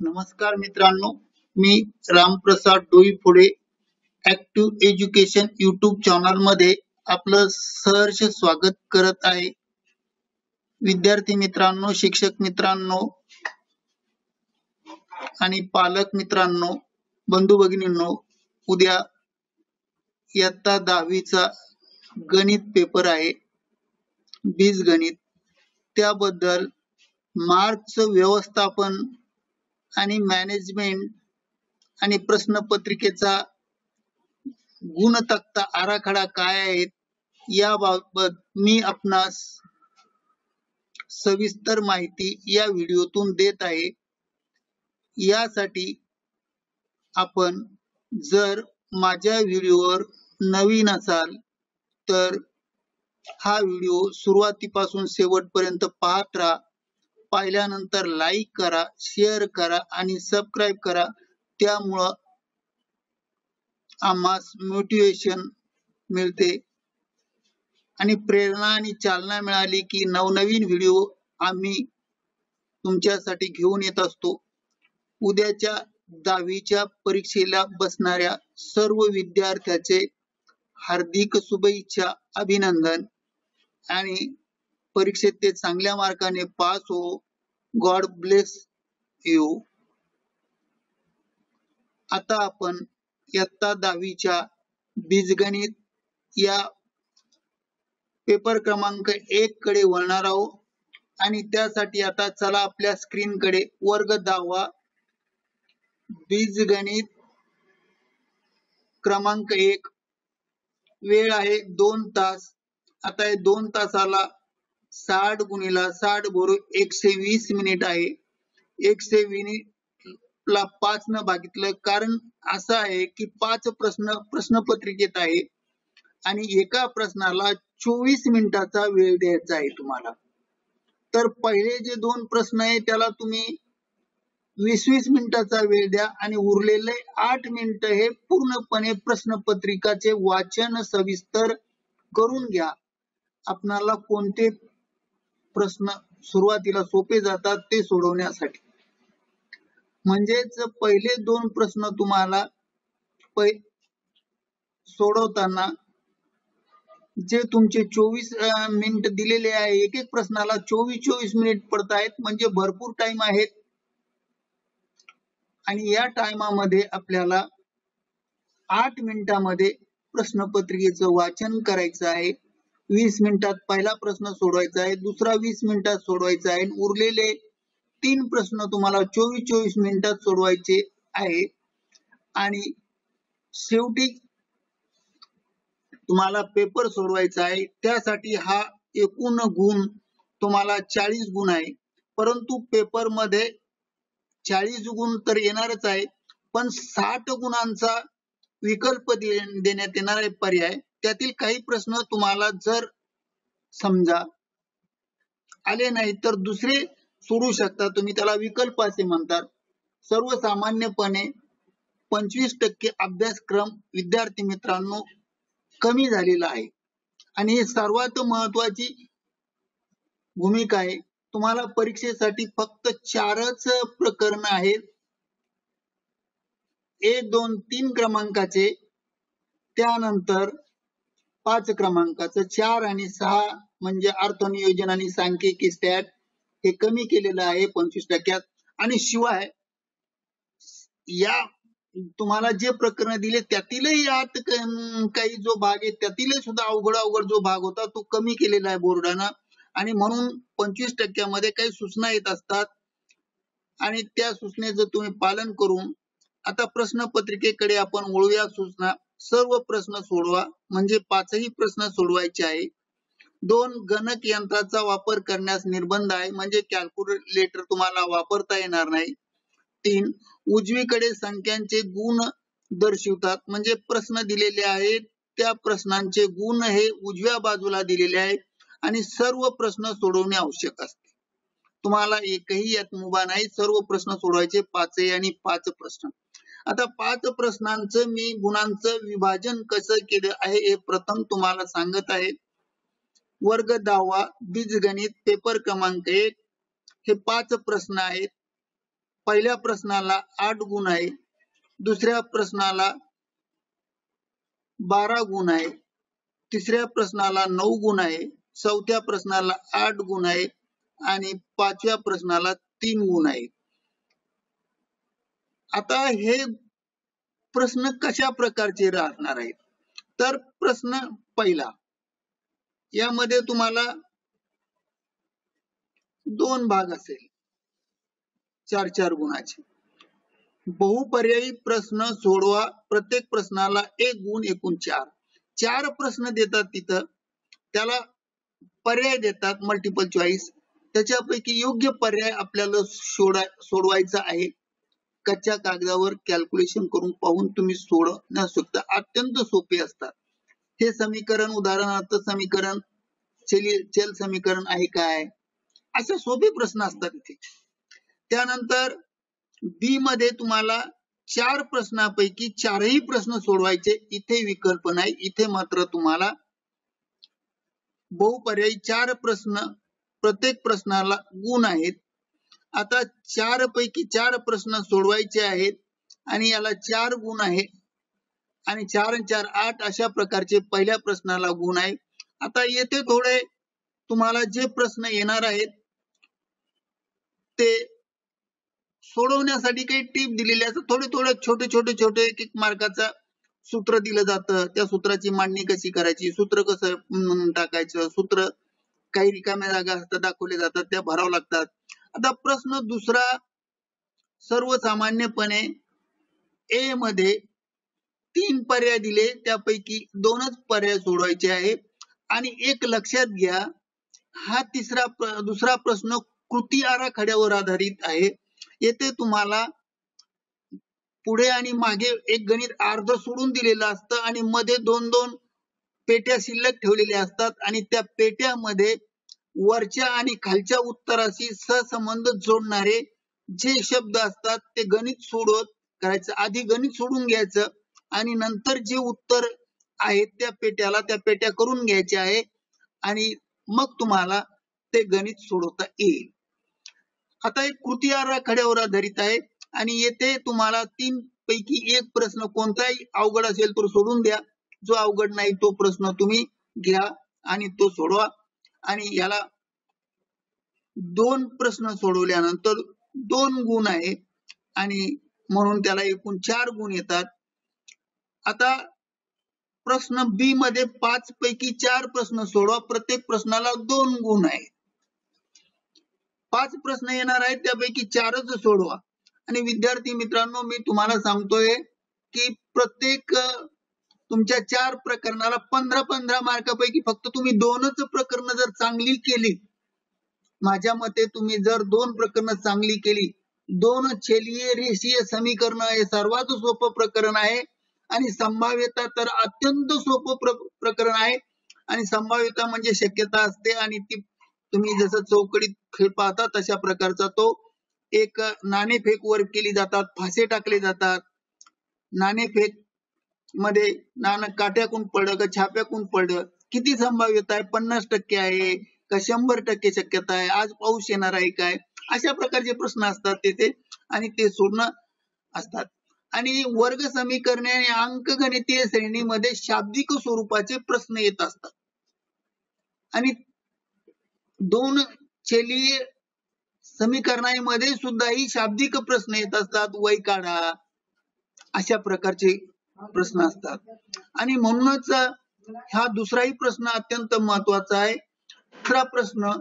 नमस्कार मित्रांनो, मी Ramprasad Doiphode active education YouTube channel मध्ये आपलं सहर्ष स्वागत करत आहे. विद्यार्थी मित्रांनो, शिक्षक मित्रांनो आणि पालक मित्रांनो, बंधू भगिनींनो, उद्या इयत्ता 10वीचा गणित पेपर आहे, बीजगणित. त्याबद्दल मार्क्सचं व्यवस्थापन आणि मॅनेजमेंट आणि प्रश्नपत्रिकेचा गुणतक्ता आराखडा काय आहेत याबाबत मी आपणास सविस्तर माहिती या व्हिडिओतून देत आहे. यासाठी आपण जर माझ्या व्हिडिओवर नवीन असाल तर हा व्हिडिओ सुरुवातीपासून शेवटपर्यंत पाहत राहा. पाहिल्यानंतर लाईक करा, शेअर करा आणि सबस्क्राईब करा. त्यामुळं आम्हास मोटिवेशन मिळते आणि प्रेरणा आणि चालना मिळाली की नवनवीन व्हिडिओ आम्ही तुमच्यासाठी घेऊन येत असतो. उद्याच्या 10वीच्या परीक्षेला बसणाऱ्या सर्व विद्यार्थ्याचे हार्दिक शुभेच्छा, अभिनंदन आणि परीक्षेत ते चांगल्या मार्काने पास हो. God bless you. आता आपण इयत्ता 10वीच्या बीजगणित या पेपर क्रमांक 1 कडे वळणार आहोत आणि त्यासाठी आता चला आपल्या स्क्रीन कडे वर्ग 10वा बीजगणित क्रमांक 1. वेळ आहे 2 तास. आता हे 2 तासाला 60 गुणिला 60 बरोबर 120 मिनिट आहे. 120 ला 5 न भागितलं, कारण असं आहे की 5 प्रश्नपत्रिकेत आहे आणि एका प्रश्नाला 24 मिनिटाचा वेळ द्यायचा आहे तुम्हाला. तर पहिले जे 2 प्रश्न आहे त्याला तुम्ही 20-20 मिनिटाचा वेळ द्या आणि उरलेले 8 मिनिटं हे पूर्णपणे प्रश्नपत्रिकाचे वाचन सविस्तर करून घ्या. आपणाला कोणते प्रश्न सुरुवातीला सोपे जातात ते सोडवण्यासाठी. म्हणजेच पहिले 2 प्रश्न तुम्हाला सोडवताना जे तुमचे 24 मिनिट दिलेले आहे, एक एक प्रश्नाला 24-24 मिनिट पडत आहेत, म्हणजे भरपूर टाइम आहे. आणि या टाइमामध्ये आपल्याला 8 मिनिटांमध्ये प्रश्नपत्रिकेचं वाचन करायचं आहे. 20 मिनिटात पहिला प्रश्न सोडवायचा आहे, दुसरा 20 मिनिटात सोडवायचा आहे. उरलेले 3 प्रश्न तुम्हाला 24-24 मिनिटात सोडवायचे आहे. आणि शेवटी तुम्हाला पेपर सोडवायचा आहे. त्यासाठी हा एकूण गुण तुम्हाला 40 गुण आहे. परंतु पेपर मध्ये 40 गुण तर येणारच आहे, पण 60 गुणांचा विकल्प देण्यात येणार आहे पर्याय. त्यातील काही प्रश्न तुम्हाला जर समजा आले नाही तर दुसरे सोडू शकता तुम्ही, त्याला विकल्प असे म्हणतात. सर्वसामान्यपणे 25% अभ्यासक्रम विद्यार्थी मित्रांनो कमी झालेला आहे आणि हे सर्वात महत्वाची भूमिका आहे. तुम्हाला परीक्षेसाठी फक्त 4च प्रकरण आहेत, 1, 2, 3 क्रमांकाचे, त्यानंतर 5 क्रमांकाचं. 4 आणि 6 म्हणजे अर्थनियोजन आणि सांख्यिकी स्टॅट हे कमी केलेलं आहे 25%. आणि शिवाय या तुम्हाला जे प्रकरण दिले त्यातीलही यात काही जो भाग आहे त्यातीलही सुद्धा अवघड जो भाग होता तो कमी केलेला आहे बोर्डानं. आणि म्हणून 25% मध्ये काही सूचना येत असतात आणि त्या सूचनेचं तुम्ही पालन करून आता प्रश्नपत्रिकेकडे आपण वळूया. सूचना: सर्व प्रश्न सोडवा, म्हणजे 5ही प्रश्न सोडवायचे आहे. 2 गणक यंत्राचा वापर करण्यास निर्बंध आहे, म्हणजे कॅल्क्युलेटर तुम्हाला वापरता येणार नाही. 3 उजवीकडे संख्यांचे गुण दर्शवतात, म्हणजे प्रश्न दिलेले आहेत त्या प्रश्नांचे गुण हे उजव्या बाजूला दिलेले आहेत आणि सर्व प्रश्न सोडवणे आवश्यक असते. तुम्हाला एकही यात मुभा नाही, सर्व प्रश्न सोडवायचे 5 आणि 5 प्रश्न. आता 5 प्रश्नांचं मी गुणांचं विभाजन कसं केलं आहे हे प्रथम तुम्हाला सांगत आहे. वर्ग 10वा बीजगणित पेपर क्रमांक 1 हे 5 प्रश्न आहेत. पहिल्या प्रश्नाला 8 गुण आहे, दुसऱ्या प्रश्नाला 12 गुण आहे, तिसऱ्या प्रश्नाला 9 गुण आहे, चौथ्या प्रश्नाला 8 गुण आहे आणि पाचव्या प्रश्नाला 3 गुण आहे. आता हे प्रश्न कशा प्रकारचे राहणार आहेत? तर प्रश्न पहिला, यामध्ये तुम्हाला 2 भाग असेल 4-4 गुणाचे. बहुपर्यायी प्रश्न सोडवा, प्रत्येक प्रश्नाला 1 गुण, एकूण 4. 4 प्रश्न देतात तिथं, त्याला पर्याय देतात, मल्टिपल चॉईस. त्याच्यापैकी योग्य पर्याय आपल्याला सोडवायचा आहे. कच्च्या कागदावर कॅल्क्युलेशन करून पाहून तुम्ही सोडवू शकता. अत्यंत सोपे असतात हे समीकरण. उदाहरणार्थ समीकरण चल समीकरण आहे काय, असे सोपे प्रश्न असतात इथे. त्यानंतर बी मध्ये तुम्हाला 4 प्रश्नापैकी 4ही प्रश्न सोडवायचे. इथे विकल्प नाही, इथे मात्र तुम्हाला बहुपर्यायी 4 प्रश्न, प्रत्येक प्रश्नाला गुण आहेत. आता 4 पैकी 4 प्रश्न सोडवायचे आहेत आणि याला 4 गुण आहे आणि 4 आणि 4 8 अशा प्रकारचे पहिल्या प्रश्नाला गुण आहे. आता येथे थोडे तुम्हाला जे प्रश्न येणार आहेत ते सोडवण्यासाठी काही टिप दिलेली असतात. थोडे छोटे एक मार्काचा सूत्र दिलं जातं, त्या सूत्राची मांडणी कशी करायची, सूत्र कसं टाकायचं, सूत्र काही रिकाम्या जागा असतात दाखवले जातात, त्या भरावं लागतात. आता प्रश्न दुसरा, सर्वसामान्यपणे ए मध्ये 3 पर्याय दिले, त्यापैकी 2च पर्याय सोडवायचे आहे. आणि एक लक्षात घ्या, हा दुसरा प्रश्न कृती आराखड्यावर आधारित आहे. येथे तुम्हाला पुढे आणि मागे एक गणित अर्ध सोडून दिलेलं असतं आणि मध्ये 2-2 पेट्या शिल्लक ठेवलेल्या असतात आणि त्या पेट्यामध्ये वरच्या आणि खालच्या उत्तराशी सहसंबंध जोडणारे जे शब्द असतात ते गणित सोडवत करायचं. आधी गणित सोडून घ्यायचं आणि नंतर जे उत्तर आहेत त्या पेट्या करून घ्यायचे आहे आणि मग तुम्हाला ते गणित सोडवता येईल. आता एक कृती आराखड्यावर आधारित आहे आणि येथे तुम्हाला 3 पैकी 1 प्रश्न कोणताही अवघड असेल तर सोडून द्या, जो अवघड नाही तो प्रश्न तुम्ही घ्या आणि तो सोडवा. आणि याला 2 प्रश्न सोडवल्यानंतर 2 गुण आहे आणि म्हणून त्याला एकूण 4 गुण येतात. आता प्रश्न बी मध्ये 5 पैकी 4 प्रश्न सोडवा, प्रत्येक प्रश्नाला 2 गुण आहे. 5 प्रश्न येणार आहेत, त्यापैकी 4च सोडवा. आणि विद्यार्थी मित्रांनो, मी तुम्हाला सांगतोय की प्रत्येक तुमच्या 4 प्रकरणाला 15-15 मार्कापैकी फक्त तुम्ही 2च प्रकरण जर चांगली केली, माझ्या मते तुम्ही जर 2 प्रकरण चांगली केली, 2 छेलीय रेषीय समीकरण हे सर्वात सोपं प्रकरण आहे आणि संभाव्यता तर अत्यंत सोपं प्रकरण आहे. आणि संभाव्यता म्हणजे शक्यता असते आणि ती तुम्ही जसं चौकडीत खेळ पाहता तशा प्रकारचा तो एक नाणेफेक वर केली जातात, फासे टाकले जातात. नाणेफेक मध्ये नाणं काट्याकून पडलं का छाप्याकून पडलं, किती संभाव्यता आहे, 50% आहे का 100% शक्यता आहे, आज पाऊस येणार आहे काय, अशा प्रकारचे प्रश्न असतात तिथे आणि ते सोडणं असतात. आणि वर्ग समीकरणे आणि अंकगणितीय श्रेणीमध्ये शाब्दिक स्वरूपाचे प्रश्न येत असतात आणि 2 छेलीय समीकरणामध्ये सुद्धा ही शाब्दिक प्रश्न येत असतात. वय काढा, अशा प्रकारचे प्रश्न असतात. आणि म्हणूनच हा दुसराही प्रश्न अत्यंत महत्वाचा आहे. दुसरा प्रश्न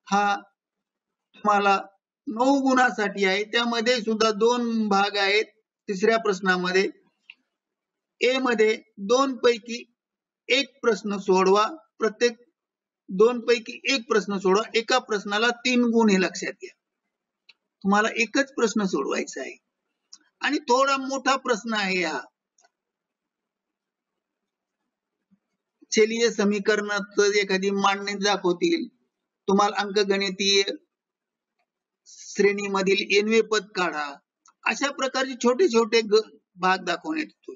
हा तुम्हाला 9 गुणासाठी आहे, त्यामध्ये सुद्धा 2 भाग आहेत. तिसऱ्या प्रश्नामध्ये ए मध्ये 2 पैकी 1 प्रश्न सोडवा, प्रत्येक 2 पैकी 1 प्रश्न सोडवा, एका प्रश्नाला 3 गुण हे लक्षात घ्या. तुम्हाला एकच प्रश्न सोडवायचा आहे आणि थोडा मोठा प्रश्न आहे हा. छेलीय समीकरणात एखादी मांडणी दाखवतील, तुम्हाला अंकगणितीय श्रेणीमधील एनवे पद काढा, अशा प्रकारचे छोटे भाग दाखवण्यात येतो.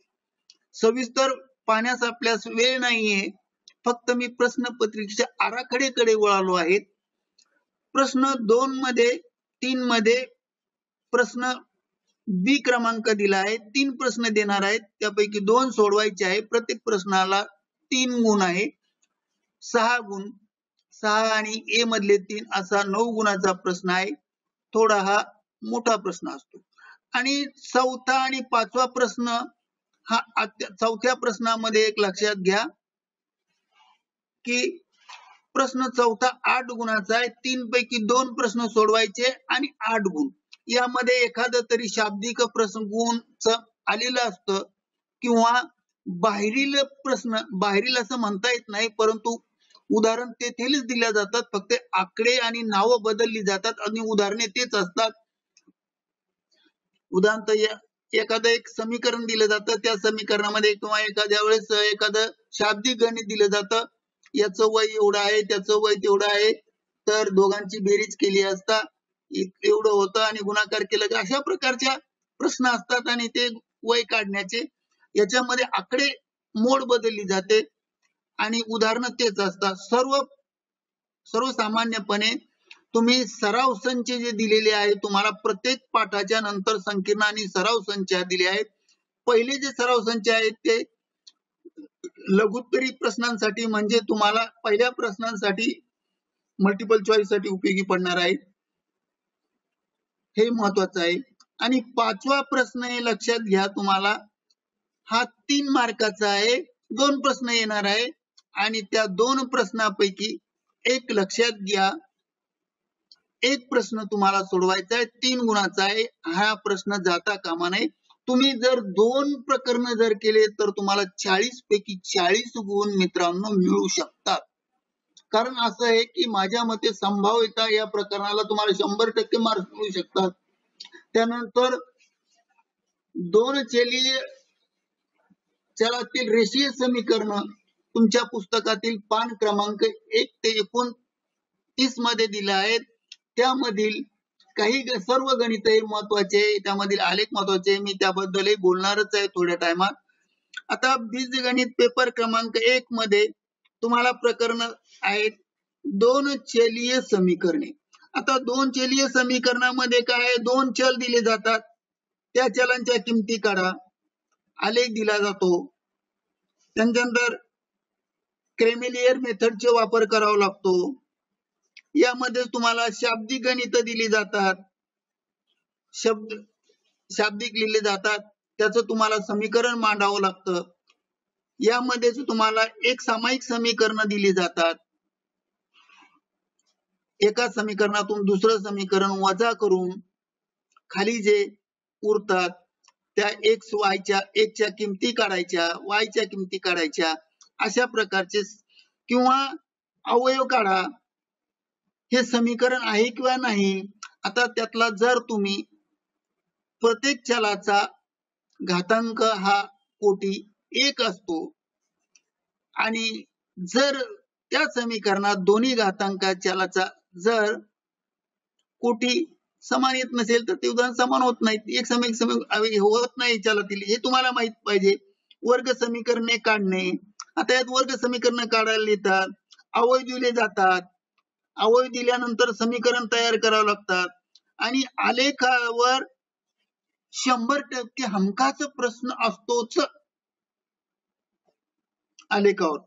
सविस्तर पाहण्यास आपल्यास वेळ नाहीये, फक्त मी प्रश्नपत्रिकेच्या आराखड्याकडे वळालो आहे. प्रश्न 2 मध्ये 3 मध्ये प्रश्न बी क्रमांक दिला आहे, 3 प्रश्न देणार आहेत, त्यापैकी 2 सोडवायचे आहे. प्रत्येक प्रश्नाला 3 गुण आहे, 6 गुण, 6 आणि ए मधले 3 असा 9 गुणाचा प्रश्न आहे. थोडा हा मोठा प्रश्न असतो. आणि चौथा आणि पाचवा प्रश्न हा चौथ्या प्रश्नामध्ये एक लक्षात घ्या की प्रश्न चौथा 8 गुणाचा आहे. 3 पैकी 2 प्रश्न सोडवायचे आणि 8 गुण. यामध्ये एखादं तरी शाब्दिक प्रश्न गुणच आलेलं असतं किंवा बाहेरील असं म्हणता येत नाही, परंतु उदाहरण तेथेच दिल्या जातात, फक्त आकडे आणि नावं बदलली जातात आणि उदाहरणे तेच असतात. उदाहरण एखादं एक समीकरण दिलं जातं, त्या समीकरणामध्ये किंवा एखाद्या वेळेस एखादं शाब्दिक गणित दिलं जातं, याचं वय एवढं आहे, त्याचं वय तेवढं आहे, तर दोघांची बेरीज केली असता एवढं होतं आणि गुणाकार केलं तर अशा प्रकारच्या प्रश्न असतात आणि ते वय काढण्याचे. याच्यामध्ये आकडे मोड बदलली जाते आणि उदाहरणं तेच असतात. सर्वसामान्यपणे तुम्ही सराव संच जे दिलेले आहे, तुम्हाला प्रत्येक पाठाच्या नंतर संकीर्ण आणि सराव संच दिले आहेत. पहिले जे सराव संच आहेत ते लघुत्तरी प्रश्नांसाठी, म्हणजे तुम्हाला पहिल्या प्रश्नांसाठी मल्टिपल चॉईस साठी उपयोगी पडणार आहे, हे महत्वाचं आहे. आणि पाचवा प्रश्न हे लक्षात घ्या, तुम्हाला हा 3 मार्काचा आहे, 2 प्रश्न येणार आहे आणि त्या 2 प्रश्नापैकी एक लक्षात घ्या, एक प्रश्न तुम्हाला सोडवायचा आहे, 3 गुणाचा आहे. हा प्रश्न जाता कामा नये. तुम्ही जर 2 प्रकरण जर केले तर तुम्हाला 40 पैकी 40 गुण मित्रांनो मिळू शकतात. कारण असं आहे की माझ्या मते संभाव्यता या प्रकरणाला तुम्हाला 100% मार्क मिळू शकतात. त्यानंतर 2 चलातील रेषीय समीकरण तुमच्या पुस्तकातील पान क्रमांक 1 ते 29 मध्ये दिले आहेत. त्यामधील काही सर्व गणित महत्वाचे, त्यामधील आलेख महत्वाचे, मी त्याबद्दलही बोलणारच आहे थोड्या टायमात. आता बीजगणित पेपर क्रमांक 1 मध्ये तुम्हाला प्रकरण आहेत 2 चलीय समीकरणे. आता 2 चलीय समीकरणामध्ये काय, 2 चल दिले जातात, त्या चलांच्या किमती काढा, आलेख दिला जातो. त्यानंतर क्रेमेलियर मेथडचे वापर करावा लागतो. यामध्ये तुम्हाला शाब्दिक गणित दिली जातात, शाब्दिक लिहिले जातात, त्याचं तुम्हाला समीकरण मांडावं लागतं. यामध्ये तुम्हाला एक सामायिक समीकरण दिली जातात. एका समीकरणातून दुसरं समीकरण वजा करून खाली जे उरतात त्या x च्या किमती काढायच्या, y च्या किमती काढायच्या, अशा प्रकारचे. किंवा अवयव काढा, हे समीकरण आहे किंवा नाही. आता त्यातला जर तुम्ही प्रत्येक चलाचा घातांक हा कोटी 1 असतो आणि जर त्या समीकरणात दोन्ही घातांक चलाचा जर कोटी समान येत नसेल तर ते उदाहरण समान होत नाहीत, एक समीकरण होत नाही चलातील, हे तुम्हाला माहित पाहिजे. वर्ग समीकरणे काढणे, आता यात वर्ग समीकरण काढायला येतात, अवयव दिले जातात, अवयव दिल्यानंतर समीकरण तयार करावं लागतात आणि आलेखावर 100% हमखास प्रश्न असतोच. आलेखावर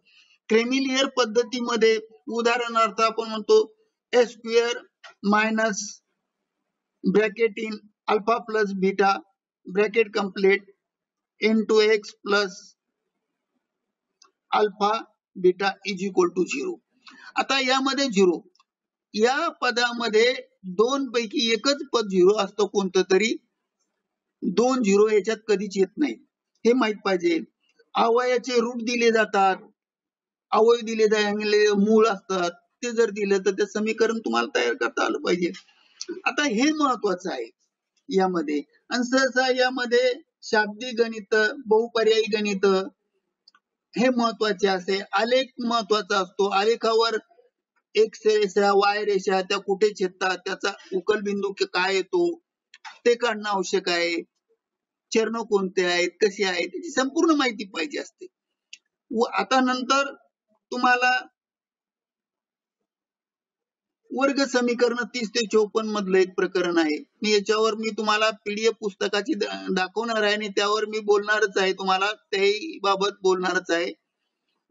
क्रेमिलियर पद्धतीमध्ये उदाहरणार्थ आपण म्हणतो A square minus bracket in alpha plus beta bracket complete into x plus alpha beta is equal to 0. आता यामध्ये 0, या पदामध्ये 2 पैकी एकच पद 0 असतं, कोणतं तरी 2 0 याच्यात कधीच येत नाही, हे माहित पाहिजे. अवयवाचे रूट दिले जातात, अवयव दिले जायले मूळ असतात, ते जर दिलं तर ते समीकरण तुम्हाला तयार करता आलं पाहिजे. आता हे महत्वाचं आहे यामध्ये. आणि सहसा यामध्ये शाब्दिक गणित, बहुपर्यायी गणित हे महत्वाचे असते. आलेख महत्वाचा असतो, आलेखावर एक्स रेषा वाय रेषा त्या कुठे छेदतात, त्याचा उकल बिंदू काय येतो ते काढणं आवश्यक आहे. चरण कोणते आहेत, कसे आहेत, त्याची संपूर्ण माहिती पाहिजे असते. व आता नंतर तुम्हाला वर्ग समीकरण 30 ते 54 मधलं एक प्रकरण आहे. याच्यावर मी तुम्हाला पीडीएफ पुस्तकाची दाखवणार आहे आणि त्यावर मी बोलणारच आहे, तुम्हाला त्याही बाबत बोलणारच आहे.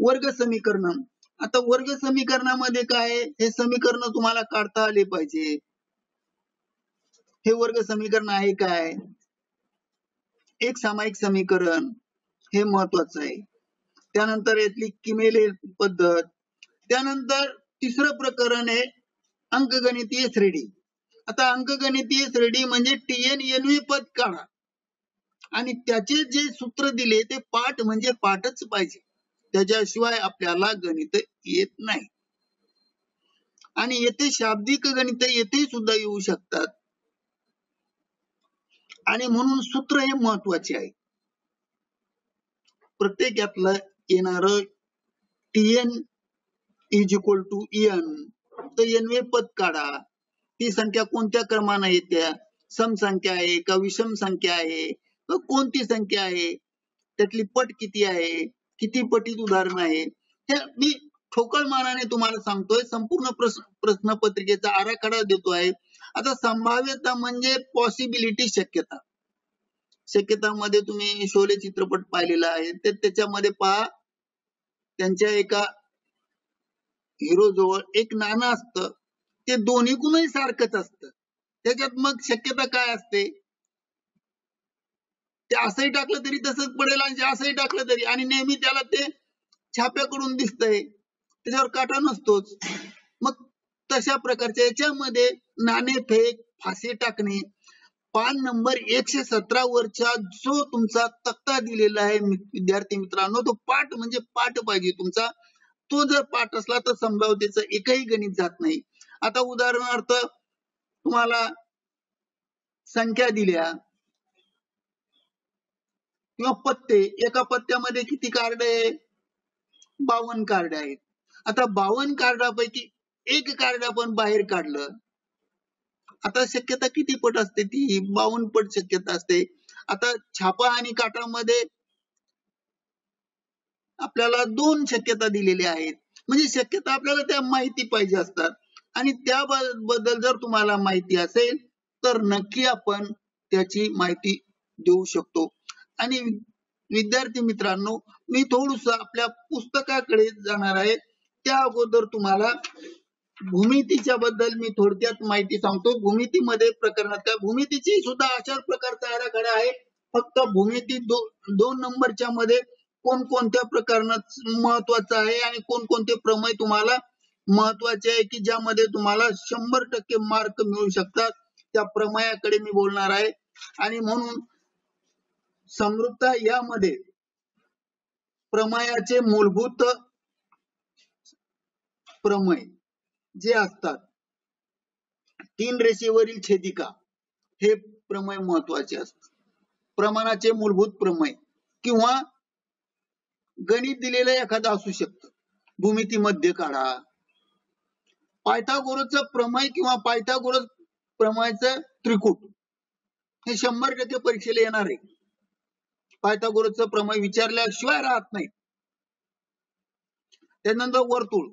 वर्ग समीकरण. आता वर्ग समीकरणामध्ये काय, हे समीकरण तुम्हाला काढता आले पाहिजे. हे वर्ग समीकरण आहे काय, एक सामायिक समीकरण, हे महत्वाचं आहे. त्यानंतर यातली किमेले पद्धत. त्यानंतर तिसरं प्रकरण आहे अंकगणितीय श्रेणी. आता अंकगणितीय श्रेणी म्हणजे TN-NV पद काढा आणि त्याचे जे सूत्र दिले ते पाठ म्हणजे पाठच पाहिजे, त्याच्याशिवाय आपल्याला गणित येत नाही. आणि येथे शाब्दिक गणित येथे सुद्धा येऊ शकतात आणि म्हणून सूत्र हे महत्वाचे आहे. प्रत्येक यातलं येणार TN = EN, तर NV पद काढा. ती संख्या कोणत्या क्रमाने येत्या, सम संख्या आहे का विषम संख्या आहे, कोणती संख्या आहे, त्यातली पट किती आहे, किती पटीत उदाहरण आहे, हे मी ठोकळ मानाने तुम्हाला सांगतोय. संपूर्ण प्रश्नपत्रिकेचा आराखडा देतोय. आता संभाव्यता म्हणजे पॉसिबिलिटी, शक्यता. शक्यतामध्ये तुम्ही शोले चित्रपट पाहिलेला आहे, तर त्याच्यामध्ये पहा, त्यांच्या एका हिरो जवळ एक नाणं असतं, ते दोन्ही गुणही सारखंच असतं. त्याच्यात मग शक्यता काय असते, ते असंही टाकलं तरी तसंच पडेल आणि असंही टाकलं तरी, आणि नेहमी त्याला ते छाप्याकडून दिसतंय, त्याच्यावर काटा नसतोच. मग तशा प्रकारच्या याच्यामध्ये नाणेफेक, फासे टाकणे, पान नंबर 117 वरच्या जो तुमचा तक्ता दिलेला आहे विद्यार्थी मित्रांनो, तो पाठ म्हणजे पाठ पाहिजे तुमचा. तो जर पाठ असला तर संभाव्यतेचं एकही गणित जात नाही. आता उदाहरणार्थ तुम्हाला संख्या दिल्या किंवा पत्ते, एका पत्त्यामध्ये किती कार्ड आहे, 52 कार्ड आहेत. आता 52 कार्डापैकी एक कार्ड आपण बाहेर काढलं, आता शक्यता किती पट असते, ती 52 पट शक्यता असते. आता छापा आणि काटामध्ये आपल्याला 2 शक्यता दिलेल्या आहेत, म्हणजे शक्यता आपल्याला त्या माहिती पाहिजे असतात, आणि त्याबद्दल जर तुम्हाला माहिती असेल तर नक्की आपण त्याची माहिती देऊ शकतो. आणि विद्यार्थी मित्रांनो, मी थोडस आपल्या पुस्तकाकडे जाणार आहे. त्या अगोदर तुम्हाला भूमितीच्या बद्दल मी थोडक्यात माहिती सांगतो. भूमितीमध्ये प्रकरणात भूमितीची सुद्धा अशाच प्रकारचा आराखडा आहे, फक्त भूमिती 2 नंबरच्या मध्ये कोणकोणत्या प्रकरणात महत्वाचं आहे आणि कोणकोणते प्रमेय तुम्हाला महत्वाचे आहे की ज्यामध्ये तुम्हाला 100% मार्क मिळू शकतात, त्या प्रमेयाकडे मी बोलणार आहे. आणि म्हणून समृद्धता यामध्ये प्रमेयाचे मूलभूत प्रमेय जे असतात, 3 रेषेवरील छेदिका, हे प्रमेय महत्वाचे असतात. प्रमाणाचे मूलभूत प्रमेय किंवा गणित दिलेलं एखादं असू शकतं, भूमितीमध्ये काढा. पायथागोरसचं प्रमेय किंवा पायथागोरस प्रमेयचं त्रिकूट हे 100% परीक्षेला येणार आहे. पायथागोरसचं प्रमेय विचारल्याशिवाय राहत नाही. त्यानंतर वर्तुळ.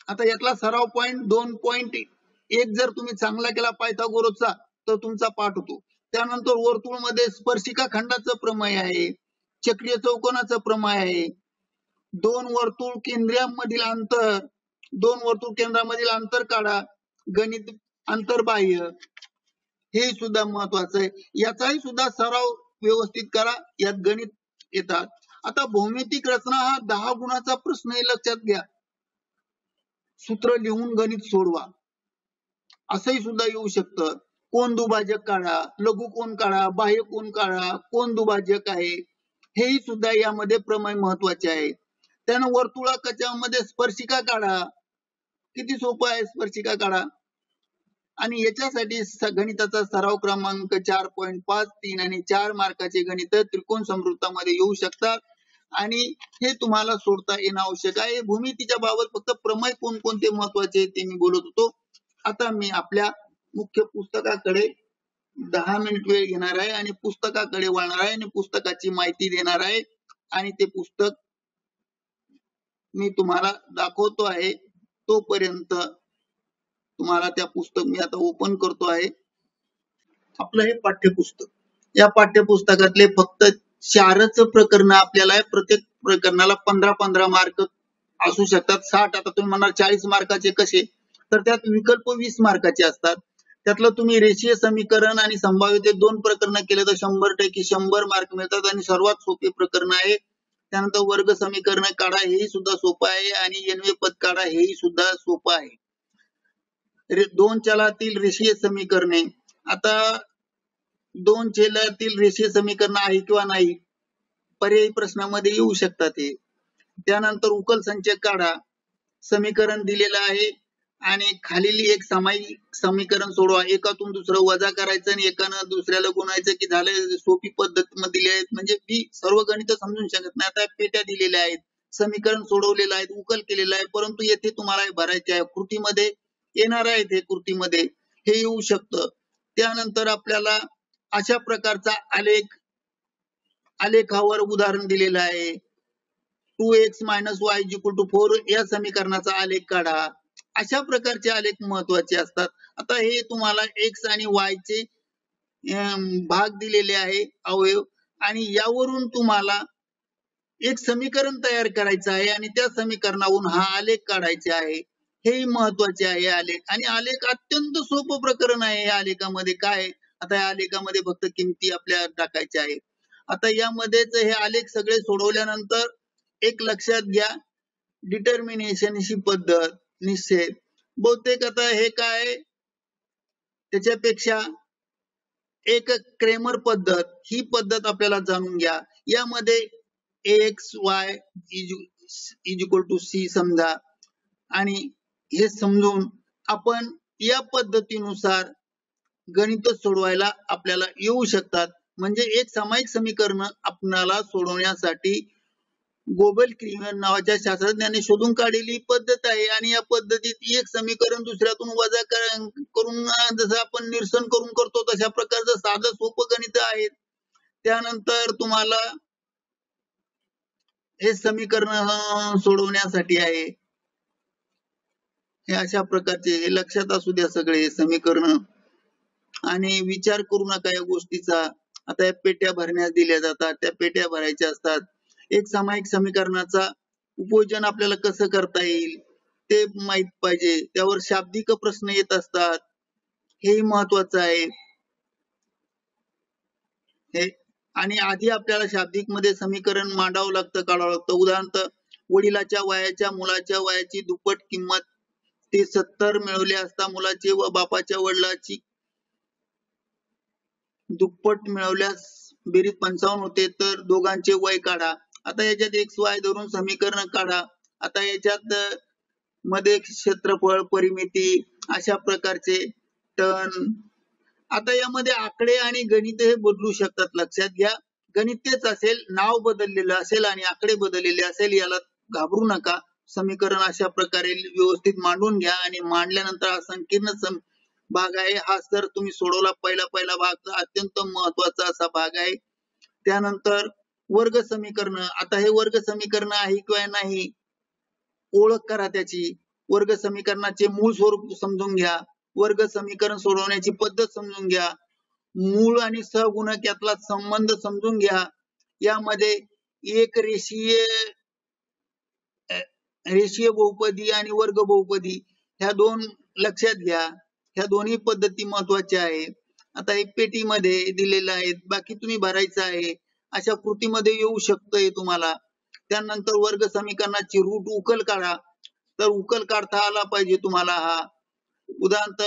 आता यातला सराव पॉइंट 2.1 जर तुम्ही चांगला केला पायथागोरसचा तर तुमचा पाठ होतो. त्यानंतर वर्तुळ मध्ये स्पर्शिका खंडाचं प्रमेय आहे, चक्रीय चौकोनाचं प्रमेय आहे, 2 वर्तुळ केंद्रामधील अंतर, 2 वर्तुळ केंद्रामधील अंतर काढा, गणित अंतर्बाह्य, हे सुद्धा महत्वाचं आहे. याचाही सुद्धा सराव व्यवस्थित करा, यात गणित येतात. आता भौमितिक रचना हा 10 गुणाचा प्रश्न आहे, लक्षात घ्या. सूत्र लिहून गणित सोडवा, असंही सुद्धा येऊ शकतं. कोण दुभाजक काढा, लघु कोण काढा, बाह्य कोण काढा, कोण दुभाजक आहे, हेही सुद्धा यामध्ये प्रमेय महत्वाचे आहे. त्यानं वर्तुळाच्या मध्ये स्पर्शिका काढा, किती सोपं आहे, स्पर्शिका काढा. आणि याच्यासाठी गणिताचा सराव क्रमांक 4.5, 3 आणि 4 मार्काचे गणित त्रिकोण समृद्धतामध्ये येऊ शकतात आणि हे तुम्हाला सोडता येणं आवश्यक आहे. भूमितीच्या बाबत फक्त प्रमेय कोणकोणते महत्वाचे ते मी बोलत होतो. आता मी आपल्या मुख्य पुस्तकाकडे 10 मिनिट वेळ घेणार आहे आणि पुस्तकाकडे वळणार आहे आणि पुस्तकाची माहिती देणार आहे आणि ते पुस्तक मी तुम्हाला दाखवतो आहे. तोपर्यंत तुम्हाला त्या पुस्तक मी आता ओपन करतो आहे. आपलं हे पाठ्यपुस्तक, या पाठ्यपुस्तकातले फक्त 4च प्रकरण आपल्याला, प्रत्येक प्रकरणाला 15-15 मार्क असू शकतात. 60, आता तुम्ही म्हणणार 40 मार्काचे कसे, तर त्यात विकल्प 20 मार्काचे असतात. त्यातलं तुम्ही रेषीय समीकरण आणि संभाव्यते 2 प्रकरण केले तर 100% 100 मार्क मिळतात आणि सर्वात सोपे प्रकरण आहे. त्यानंतर वर्ग समीकरण काढा, हेही सुद्धा सोपं आहे आणि एनवे पद काढा, हेही सुद्धा सोपं आहे. 2 चलातील रेषीय समीकरणे, आता 2 चलातील रेषीय समीकरण आहे किंवा नाही, पर्यायी प्रश्नामध्ये येऊ शकतात हे. त्यानंतर उकल संच काढा, समीकरण दिलेलं आहे आणि खालील एक सामायिक समीकरण सोडवा. एकातून दुसरं वजा करायचं आणि एकानं दुसऱ्याला गुणायचं की झालं. सोपी पद्धत दिली आहे, म्हणजे ती सर्व गणित समजून शकत नाही. आता पेट्या दिलेल्या आहेत, समीकरण सोडवलेलं आहे, उकल केलेलं आहे, परंतु येथे तुम्हाला भरायचे आहे. कृतीमध्ये येणार आहे, ते कृतीमध्ये हे येऊ शकतं. त्यानंतर आपल्याला अशा प्रकारचा आलेखावर उदाहरण दिलेलं आहे. 2x - y = 4 या समीकरणाचा आलेख काढा. अशा प्रकारचे आलेख महत्वाचे असतात. आता हे तुम्हाला x आणि y चे भाग दिलेले आहे, अवयव, आणि यावरून तुम्हाला एक समीकरण तयार करायचं आहे आणि त्या समीकरणावरून हा आलेख काढायचा आहे. हे महत्वाचे आहे आलेख. आणि आलेख अत्यंत सोपं प्रकरण आहे. या आलेखामध्ये काय, आता या आलेखामध्ये फक्त किमती आपल्याला टाकायच्या आहेत. आता यामध्येच हे आलेख सगळे सोडवल्यानंतर एक लक्षात घ्या, डिटर्मिनेशन ही पद्धत, निश्चय, बहुतेक आता हे काय, त्याच्यापेक्षा एक क्रेमर पद्धत, ही पद्धत आपल्याला जाणून घ्या. यामध्ये x y = c समजा, आणि हे समजून आपण या पद्धतीनुसार गणित सोडवायला आपल्याला येऊ शकतात. म्हणजे एक सामायिक समीकरण आपल्याला सोडवण्यासाठी गोबल क्रीमर नावाच्या शास्त्रज्ञाने शोधून काढलेली पद्धत आहे. आणि या पद्धतीत एक समीकरण दुसऱ्यातून वजा करून जसं आपण निरसन करून करतो तशा प्रकारचं साधं सोपं गणित आहे. त्यानंतर तुम्हाला हे समीकरण सोडवण्यासाठी आहे, हे अशा प्रकारचे, हे लक्षात असू द्या सगळे समीकरण, आणि विचार करू नका या गोष्टीचा. आता या पेट्या भरण्यास दिल्या जातात, त्या पेट्या भरायच्या असतात. एक सामायिक समीकरणाचा उपयोजन आपल्याला कसं करता येईल ते माहित पाहिजे. त्यावर शाब्दिक प्रश्न येत असतात, हेही महत्वाचं आहे. हे, आणि आधी आपल्याला शाब्दिक मध्ये समीकरण मांडावं लागतं, काढावं लागतं. उदाहरणार्थ, वडिलाच्या वयाच्या मुलाच्या वयाची दुप्पट किंमत ते 70 मिळवले असता मुलाचे व बापाच्या वडिलाची दुप्पट मिळवल्यास बेरीज 55 होते, तर दोघांचे वय काढा. आता याच्यात एक्स वाय धरून समीकरण काढा. आता याच्यात मध्ये क्षेत्रफळ, परिमिती, अशा प्रकारचे टन. आता यामध्ये आकडे आणि गणित हे बदलू शकतात, लक्षात घ्या. गणित तेच असेल, नाव बदललेलं असेल आणि आकडे बदललेले असेल, याला घाबरू नका. समीकरण अशा प्रकारे व्यवस्थित मांडून घ्या आणि मांडल्यानंतर हा संकीर्ण भाग आहे, हा जर तुम्ही सोडवला, पहिला भाग अत्यंत महत्वाचा असा भाग आहे. त्यानंतर वर्ग समीकरण. आता हे वर्ग समीकरण आहे किंवा नाही, ओळख करा त्याची. वर्ग समीकरणाचे मूळ स्वरूप समजून घ्या, वर्ग समीकरण सोडवण्याची पद्धत समजून घ्या, मूळ आणि सहगुणक यातला संबंध समजून घ्या. यामध्ये एक रेषीय बहुपदी आणि वर्ग बहुपदी, ह्या दोन लक्षात घ्या. ह्या दोन्ही पद्धती महत्वाच्या आहेत. आता एक पेटीमध्ये दिलेलं आहे, बाकी तुम्ही भरायचं आहे. अशा कृतीमध्ये येऊ शकतंय तुम्हाला. त्यानंतर वर्ग समीकरणाची रूट उकल काढा. तर उकल काढता आला पाहिजे तुम्हाला हा. उदाहरणार्थ,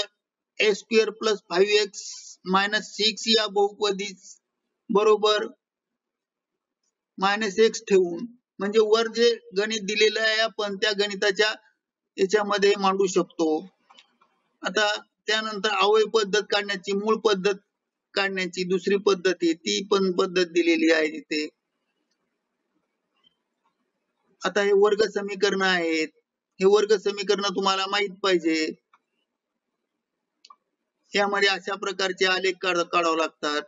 a² + 5x - 6 या बहुपदी बरोबर -x ठेवून, म्हणजे वर जे गणित दिलेलं आहे आपण त्या गणिताच्या याच्यामध्ये मांडू शकतो. आता त्यानंतर अवयव पद्धत काढण्याची, मूळ पद्धत काढण्याची दुसरी पद्धत आहे, ती पण पद्धत दिलेली आहे तिथे. आता हे वर्ग समीकरण आहेत, हे वर्ग समीकरण तुम्हाला माहित पाहिजे. यामध्ये अशा प्रकारचे आलेख काढावे लागतात.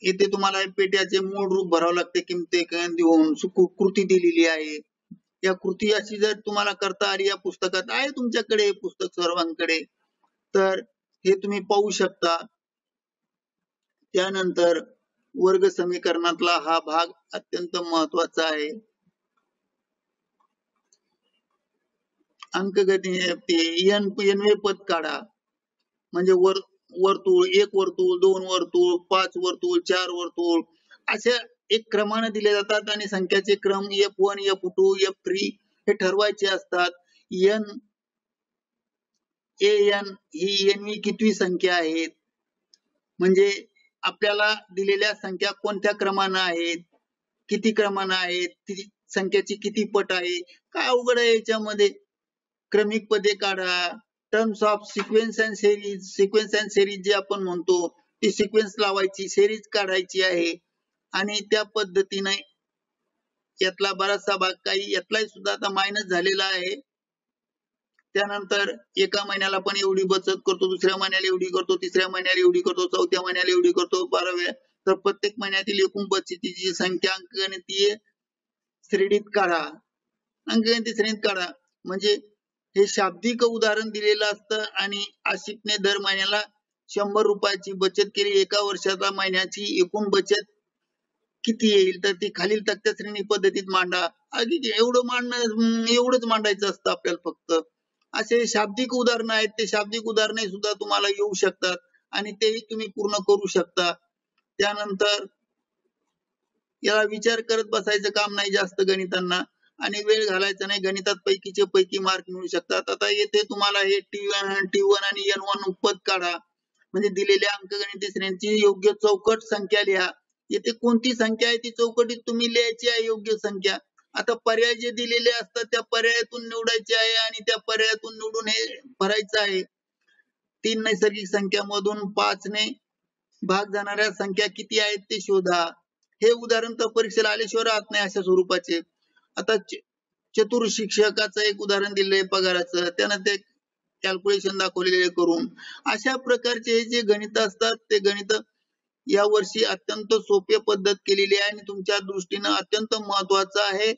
येथे तुम्हाला पेट्याचे मूळ रूप भरावं लागते, किमती देऊन कृती दिलेली आहे. या कृती अशी जर तुम्हाला करता आली या पुस्तकात आहे तुमच्याकडे पुस्तक सर्वांकडे, तर हे तुम्ही पाहू शकता. त्यानंतर वर्ग समीकरणातला हा भाग अत्यंत महत्वाचा आहे. अंकगणित एनवे पद काढा, म्हणजे वर्तुळ, 1 वर्तुळ, 2 वर्तुळ, 5 वर्तुळ, 4 वर्तुळ अशा एक क्रमाने दिले जातात आणि संख्याचे क्रम F1, F2, F3 हे ठरवायचे असतात. An ही एनवी कितवी संख्या आहे, म्हणजे आपल्याला दिलेल्या संख्या कोणत्या क्रमाने आहेत, किती क्रमाने आहेत, संख्याची किती पट आहे. काय अवघड आहे याच्यामध्ये. क्रमिक पदे काढा, terms of sequence and series जे आपण म्हणतो ती सिक्वेन्स लावायची, सिरीज काढायची आहे आणि त्या पद्धतीने यातला बराचसा भाग काही यातलाही सुद्धा आता मायनस झालेला आहे. त्यानंतर एका महिन्याला पण एवढी बचत करतो, दुसऱ्या महिन्याला एवढी करतो, तिसऱ्या महिन्याला एवढी करतो, चौथ्या महिन्याला एवढी करतो, 12व्या. तर प्रत्येक महिन्यातील एकूण बचतीची संख्या अंकगणितीय श्रेणीत काढा. अंकगणितीय श्रेणीत काढा म्हणजे हे शाब्दिक उदाहरण दिलेलं असतं आणि आशिकने दर महिन्याला 100 रुपयाची बचत केली. एका वर्षाचा महिन्याची एकूण बचत किती येईल, तर ती खालील तक्त्या श्रेणी पद्धतीत मांडा. एवढंच मांडायचं असतं आपल्याला फक्त. असे शाब्दिक उदाहरण आहेत, ते शाब्दिक उदाहरणे सुद्धा तुम्हाला येऊ शकतात आणि तेही तुम्ही पूर्ण करू शकता. त्यानंतर याला विचार करत बसायचं काम नाही जास्त गणितांना आणि वेळ घालायचा नाही. गणितात पैकीचे पैकी मार्क मिळू शकतात. आता येथे तुम्हाला हे T1 आणि N1 पद काढा, म्हणजे दिलेल्या अंकगणित श्रेणीची योग्य चौकट संख्या लिहा. येथे कोणती संख्या आहे ती चौकटीत तुम्ही लिहायची आहे योग्य संख्या. आता पर्याय जे दिलेले असतात त्या पर्यायातून निवडायचे आहे आणि त्या पर्यायातून निवडून हे भरायचं आहे. 3 नैसर्गिक संख्यामधून 5 ने भाग जाणाऱ्या संख्या किती आहेत ते शोधा. हे उदाहरण तर परीक्षेला आल्याशिवाय राहत नाही अशा स्वरूपाचे. आता चतुर शिक्षकाचं एक उदाहरण दिलंय पगाराचं, त्यानं ते कॅल्क्युलेशन दाखवलेले करून. अशा प्रकारचे जे गणित असतात ते गणित या वर्षी अत्यंत सोपे पद्धत केलेली आहे आणि तुमच्या दृष्टीने अत्यंत महत्वाचं आहे.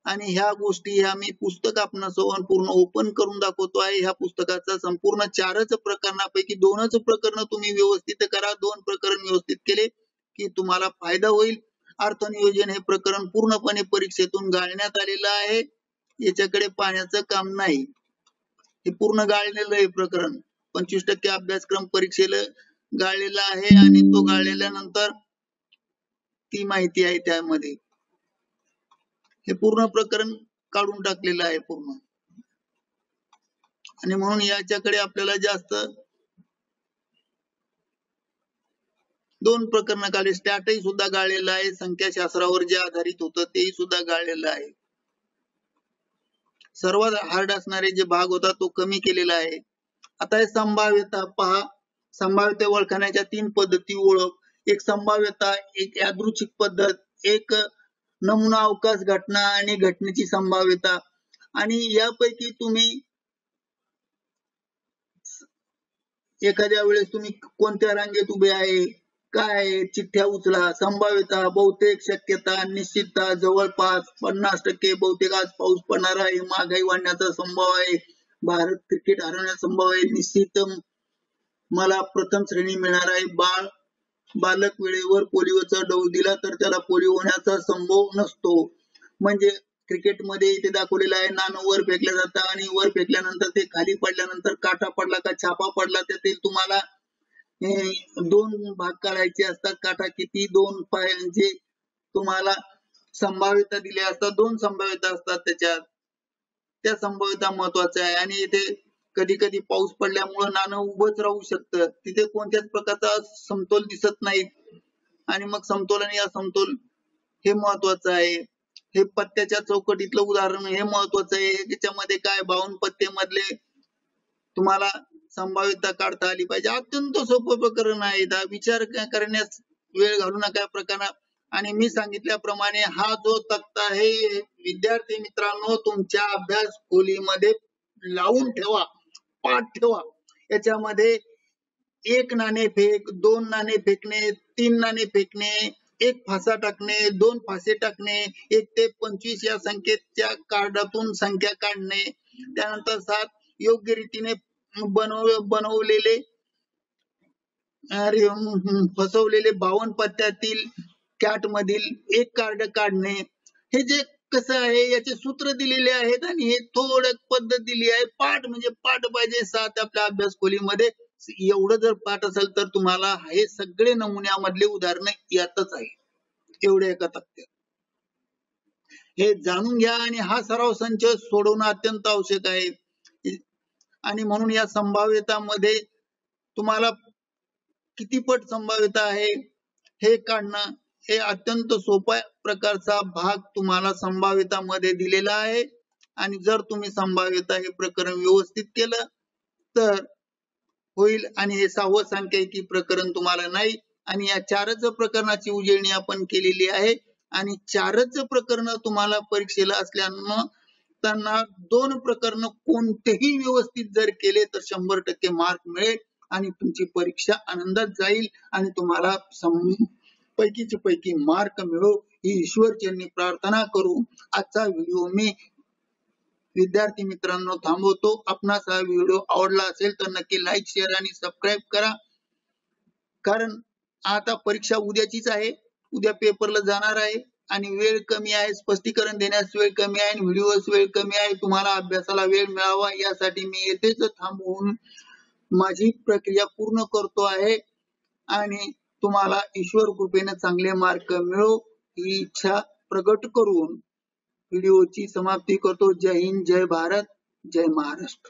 आणि ह्या गोष्टी ह्या मी पुस्तक आपणासमोर पूर्ण ओपन करून दाखवतो आहे. ह्या पुस्तकाचा संपूर्ण 4च प्रकरणापैकी 2च प्रकरण तुम्ही व्यवस्थित करा. 2 प्रकरण व्यवस्थित केले की तुम्हाला फायदा होईल. अर्थनियोजन हे प्रकरण पूर्णपणे परीक्षेतून गाळण्यात आलेलं आहे, याच्याकडे पाहण्याचं काम नाही. हे पूर्ण गाळलेलं आहे प्रकरण. 25% अभ्यासक्रम परीक्षेला गाळलेला आहे आणि तो गाळलेल्यानंतर ती माहिती आहे त्यामध्ये. हे पूर्ण प्रकरण काढून टाकलेलं आहे पूर्ण, आणि म्हणून याच्याकडे आपल्याला जास्त 2 प्रकरण काढले. स्टॅटही सुद्धा गाळलेलं आहे, संख्याशास्त्रावर जे आधारित होतं तेही सुद्धा गाळलेलं आहे. सर्वात हार्ड असणारे जे भाग होता तो कमी केलेला आहे. आता हे संभाव्यता पहा. संभाव्यता ओळखण्याच्या 3 पद्धती ओळख. एक संभाव्यता, एक यादृच्छिक पद्धत, एक नमुना अवकाश घटना आणि घटनेची संभाव्यता. आणि यापैकी तुम्ही एखाद्या वेळेस तुम्ही कोणत्या रांगेत उभे आहे, काय चिठ्ठ्या उचला. संभाव्यता, बहुतेक, शक्यता, निश्चितता, जवळपास, 50%, बहुतेक आज पाऊस पडणार आहे, महागाई वाढण्याचा संभव आहे, भारत क्रिकेट हरवण्याचा संभव आहे, निश्चित मला प्रथम श्रेणी मिळणार आहे, बालक वेळेवर पोलिओचा डोस दिला तर त्याला पोलिओ होण्याचा संभव नसतो. म्हणजे क्रिकेटमध्ये इथे दाखवलेलं आहे, नाणं वर फेकलं जातं आणि वर फेकल्यानंतर ते खाली पडल्यानंतर काटा पडला का छापा पडला, त्यातील तुम्हाला 2 भाग काढायचे असतात. काटा किती, 2 पायांचे तुम्हाला संभाव्यता दिल्या असतात. 2 संभाव्यता असतात त्याच्यात. त्या संभाव्यता महत्वाच्या आहे. आणि इथे कधी कधी पाऊस पडल्यामुळे नाणं उभंच राहू शकतं, तिथे कोणत्याच प्रकारचा समतोल दिसत नाही आणि मग समतोल आणि असमतोल हे महत्वाचं आहे. हे पत्त्याच्या चौकटीतलं उदाहरण हे महत्वाचं आहे. त्याच्यामध्ये काय 52 पत्ते मधले तुम्हाला संभाव्यता काढता आली पाहिजे. अत्यंत सोपं प्रकरण आहे. विचार करण्यास वेळ घालू नका प्रकरणात. आणि मी सांगितल्याप्रमाणे हा जो तक्ता आहे विद्यार्थी मित्रांनो तुमच्या अभ्यास खोलीमध्ये लावून ठेवा, पाठ ठेवा. याच्यामध्ये 1 नाणे फेक, 2 नाणे फेकणे, 3 नाणे फेकणे, एक फासा टाकणे, 2 फासे टाकणे, 1 ते 25 या संख्येच्या कार्डातून संख्या काढणे, त्यानंतर 7 योग्य रीतीने बनवलेले फसवलेले 52 पत्त्यातील कॅट मधील एक कार्ड काढणे. हे जे कसं आहे याचे सूत्र दिलेले आहेत आणि हे थोडं पद्धत दिली आहे. पाठ म्हणजे पाठ पाहिजे 7 आपल्या अभ्यास खोलीमध्ये. एवढं जर पाठ असेल तर तुम्हाला हे सगळे नमुन्यामधले उदाहरणं यातच आहे, एवढे एका तक्त्यात. हे जाणून घ्या आणि हा सराव संच सोडवणं अत्यंत आवश्यक आहे. आणि म्हणून या संभाव्यतामध्ये तुम्हाला किती पट संभाव्यता आहे हे काढणं हे अत्यंत सोपा प्रकारचा भाग तुम्हाला संभाव्यतामध्ये दिलेला आहे. आणि जर तुम्ही संभाव्यता हे प्रकरण व्यवस्थित केलं तर होईल. आणि हे 6वं सांख्यिकी प्रकरण तुम्हाला नाही. आणि या 4च प्रकरणाची उजळणी आपण केलेली आहे आणि 4च प्रकरण तुम्हाला परीक्षेला असल्यानं त्यांना 2 प्रकरण कोणतेही व्यवस्थित जर केले तर 100% मार्क मिळेल आणि तुमची परीक्षा आनंदात जाईल आणि तुम्हाला पैकीचे पैकी मार्क मिळो ही ईश्वरचरणी प्रार्थना करू आजचा व्हिडिओ मी विद्यार्थी मित्रांनो थांबवतो. आपणास हा व्हिडिओ आवडला असेल तर नक्की लाईक, शेअर आणि सबस्क्राईब करा. कारण आता परीक्षा उद्याचीच आहे, उद्या पेपरला जाणार आहे आणि वेळ कमी आहे, स्पष्टीकरण देण्यास वेळ कमी आहे आणि व्हिडिओस वेळ कमी आहे. तुम्हाला अभ्यासाला वेळ मिळावा यासाठी मी येथेच थांबवून माझी प्रक्रिया पूर्ण करतो आहे आणि तुम्हाला ईश्वर कृपेने चांगले मार्क मिळो ही इच्छा प्रकट करून व्हिडिओची समाप्ती करतो. जय हिंद, जय भारत, जय महाराष्ट्र.